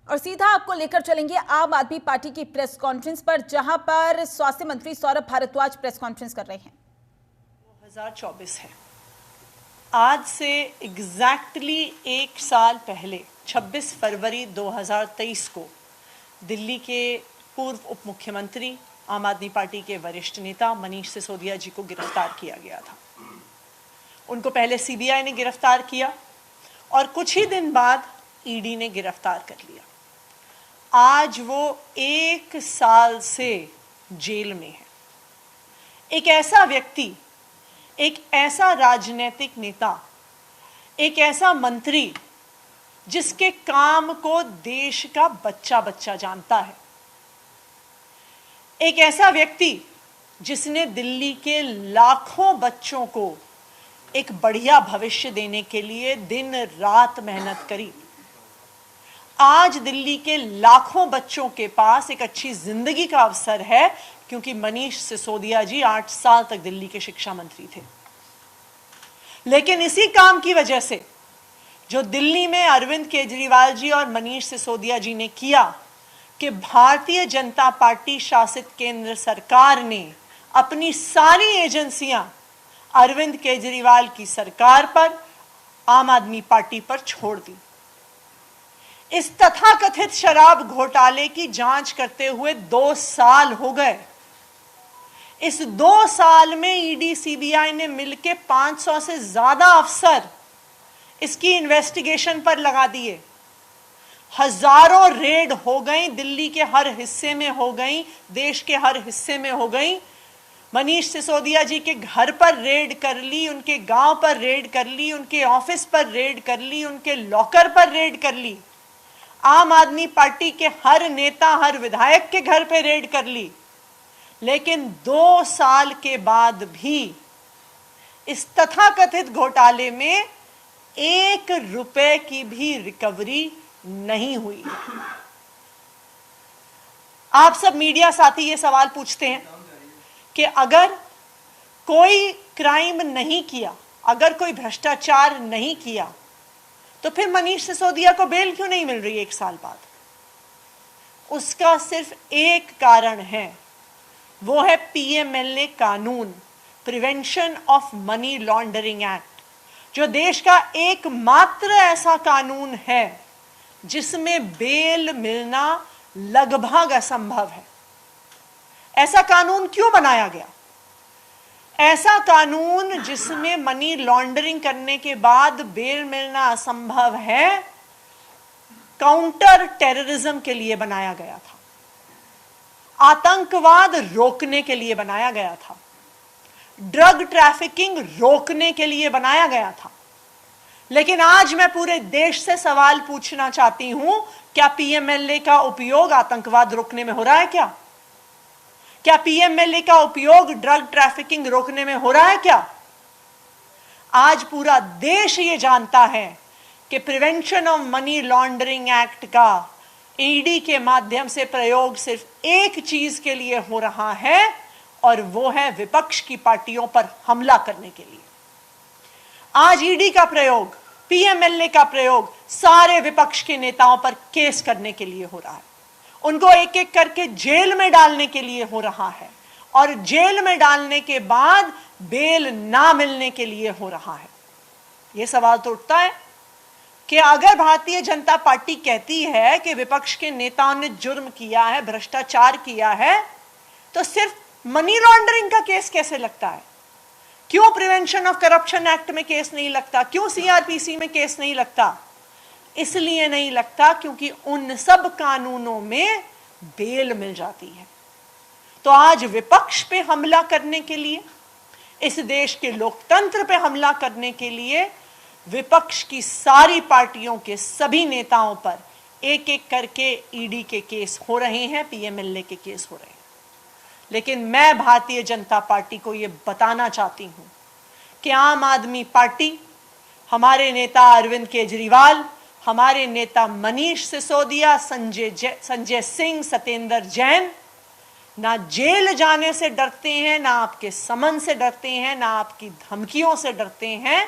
और सीधा आपको लेकर चलेंगे आम आदमी पार्टी की प्रेस कॉन्फ्रेंस पर, जहां पर स्वास्थ्य मंत्री सौरभ भारद्वाज प्रेस कॉन्फ्रेंस कर रहे हैं। 2024 है। आज से एग्जैक्टली एक साल पहले 26 फरवरी 2023 को दिल्ली के पूर्व उप मुख्यमंत्री आम आदमी पार्टी के वरिष्ठ नेता मनीष सिसोदिया जी को गिरफ्तार किया गया था। उनको पहले सीबीआई ने गिरफ्तार किया और कुछ ही दिन बाद ईडी ने गिरफ्तार कर लिया। आज वो एक साल से जेल में है। एक ऐसा व्यक्ति, एक ऐसा राजनीतिक नेता, एक ऐसा मंत्री जिसके काम को देश का बच्चा बच्चा जानता है, एक ऐसा व्यक्ति जिसने दिल्ली के लाखों बच्चों को एक बढ़िया भविष्य देने के लिए दिन रात मेहनत करी। आज दिल्ली के लाखों बच्चों के पास एक अच्छी जिंदगी का अवसर है, क्योंकि मनीष सिसोदिया जी 8 साल तक दिल्ली के शिक्षा मंत्री थे। लेकिन इसी काम की वजह से जो दिल्ली में अरविंद केजरीवाल जी और मनीष सिसोदिया जी ने किया कि भारतीय जनता पार्टी शासित केंद्र सरकार ने अपनी सारी एजेंसियां अरविंद केजरीवाल की सरकार पर, आम आदमी पार्टी पर छोड़ दी। इस तथाकथित शराब घोटाले की जांच करते हुए 2 साल हो गए। इस 2 साल में ईडी सीबीआई ने मिलकर 500 से ज्यादा अफसर इसकी इन्वेस्टिगेशन पर लगा दिए। हजारों रेड हो गई, दिल्ली के हर हिस्से में हो गई, देश के हर हिस्से में हो गई। मनीष सिसोदिया जी के घर पर रेड कर ली, उनके गांव पर रेड कर ली, उनके ऑफिस पर रेड कर ली, उनके लॉकर पर रेड कर ली। आम आदमी पार्टी के हर नेता, हर विधायक के घर पे रेड कर ली। लेकिन 2 साल के बाद भी इस तथाकथित घोटाले में 1 रुपए की भी रिकवरी नहीं हुई। आप सब मीडिया साथी ये सवाल पूछते हैं कि अगर कोई क्राइम नहीं किया, अगर कोई भ्रष्टाचार नहीं किया, तो फिर मनीष सिसोदिया को बेल क्यों नहीं मिल रही 1 साल बाद? उसका सिर्फ एक कारण है, वो है पीएमएलए कानून, prevention of money laundering act, जो देश का एकमात्र ऐसा कानून है जिसमें बेल मिलना लगभग असंभव है। ऐसा कानून क्यों बनाया गया? ऐसा कानून जिसमें मनी लॉन्ड्रिंग करने के बाद बेल मिलना असंभव है, काउंटर टेररिज्म के लिए बनाया गया था, आतंकवाद रोकने के लिए बनाया गया था, ड्रग ट्रैफिकिंग रोकने के लिए बनाया गया था। लेकिन आज मैं पूरे देश से सवाल पूछना चाहती हूं, क्या पीएमएलए का उपयोग आतंकवाद रोकने में हो रहा है? क्या पीएमएलए का उपयोग ड्रग ट्रैफिकिंग रोकने में हो रहा है? क्या आज पूरा देश ये जानता है कि prevention of money laundering act का ईडी के माध्यम से प्रयोग सिर्फ एक चीज के लिए हो रहा है, और वो है विपक्ष की पार्टियों पर हमला करने के लिए। आज ईडी का प्रयोग, पीएमएलए का प्रयोग सारे विपक्ष के नेताओं पर केस करने के लिए हो रहा है, उनको एक एक करके जेल में डालने के लिए हो रहा है, और जेल में डालने के बाद बेल ना मिलने के लिए हो रहा है। यह सवाल तो उठता है कि अगर भारतीय जनता पार्टी कहती है कि विपक्ष के नेताओं ने जुर्म किया है, भ्रष्टाचार किया है, तो सिर्फ मनी लॉन्ड्रिंग का केस कैसे लगता है? क्यों प्रिवेंशन ऑफ करप्शन एक्ट में केस नहीं लगता? क्यों सीआरपीसी में केस नहीं लगता? इसलिए नहीं लगता क्योंकि उन सब कानूनों में बेल मिल जाती है। तो आज विपक्ष पे हमला करने के लिए, इस देश के लोकतंत्र पे हमला करने के लिए विपक्ष की सारी पार्टियों के सभी नेताओं पर एक एक करके ईडी के केस हो रहे हैं, पीएमएलए के केस हो रहे हैं। लेकिन मैं भारतीय जनता पार्टी को यह बताना चाहती हूं कि आम आदमी पार्टी, हमारे नेता अरविंद केजरीवाल, हमारे नेता मनीष सिसोदिया, संजय सिंह, सत्येंद्र जैन ना जेल जाने से डरते हैं, ना आपके समन से डरते हैं, ना आपकी धमकियों से डरते हैं।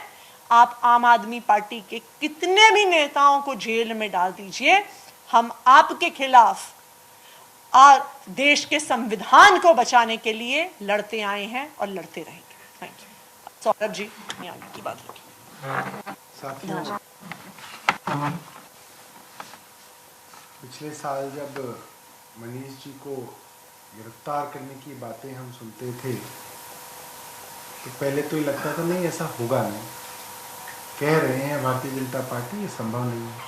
आप आम आदमी पार्टी के कितने भी नेताओं को जेल में डाल दीजिए, हम आपके खिलाफ और देश के संविधान को बचाने के लिए लड़ते आए हैं और लड़ते रहेंगे। Thank you. सौरभ जी, आगे की बात रखिए। साथियों, पिछले साल जब मनीष जी को गिरफ्तार करने की बातें हम सुनते थे तो पहले तो ये लगता था नहीं, ऐसा होगा नहीं, कह रहे हैं भारतीय जनता पार्टी, ये संभव नहीं है।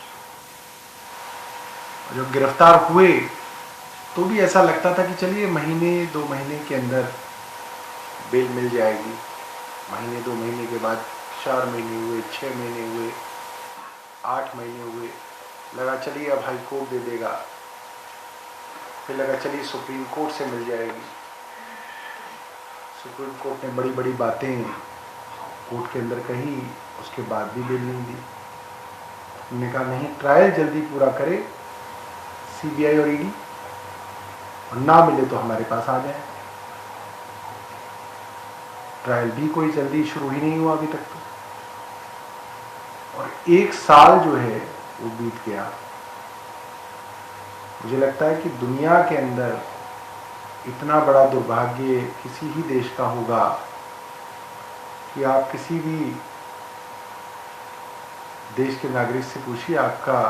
और जब गिरफ्तार हुए तो भी ऐसा लगता था कि चलिए महीने 2 महीने के अंदर बेल मिल जाएगी। महीने 2 महीने के बाद 4 महीने हुए, 6 महीने हुए, 8 महीने हुए, लगा चलिए अब हाई कोर्ट दे देगा, फिर लगा चलिए सुप्रीम कोर्ट से मिल जाएगी। सुप्रीम कोर्ट ने बड़ी बड़ी बातें कोर्ट के अंदर कही, उसके बाद भी बेल नहीं दी। उन्होंने कहा नहीं, ट्रायल जल्दी पूरा करे सीबीआई और ईडी, और ना मिले तो हमारे पास आ जाए। ट्रायल भी कोई जल्दी शुरू ही नहीं हुआ अभी तक तो, और 1 साल जो है वो बीत गया। मुझे लगता है कि दुनिया के अंदर इतना बड़ा दुर्भाग्य किसी ही देश का होगा कि आप किसी भी देश के नागरिक से पूछिए आपका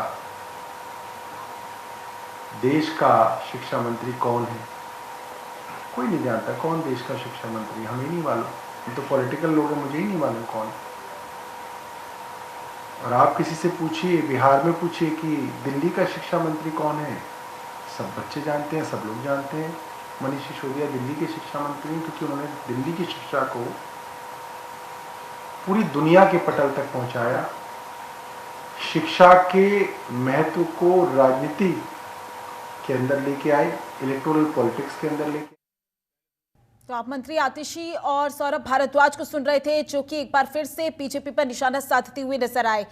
देश का शिक्षा मंत्री कौन है, कोई नहीं जानता कौन देश का शिक्षा मंत्री, हमें नहीं मालूम, ये तो पॉलिटिकल लोग हैं, मुझे ही नहीं मालूम कौन। और आप किसी से पूछिए, बिहार में पूछिए कि दिल्ली का शिक्षा मंत्री कौन है, सब बच्चे जानते हैं, सब लोग जानते हैं मनीष सिसोदिया दिल्ली के शिक्षा मंत्री हैं, क्योंकि उन्होंने दिल्ली की शिक्षा को पूरी दुनिया के पटल तक पहुंचाया। शिक्षा के महत्व को राजनीति के अंदर लेके आए, इलेक्टोरल पॉलिटिक्स के अंदर लेके। तो आप मंत्री आतिशी और सौरभ भारद्वाज को सुन रहे थे, जो कि एक बार फिर से बीजेपी पर निशाना साधते हुए नजर आए।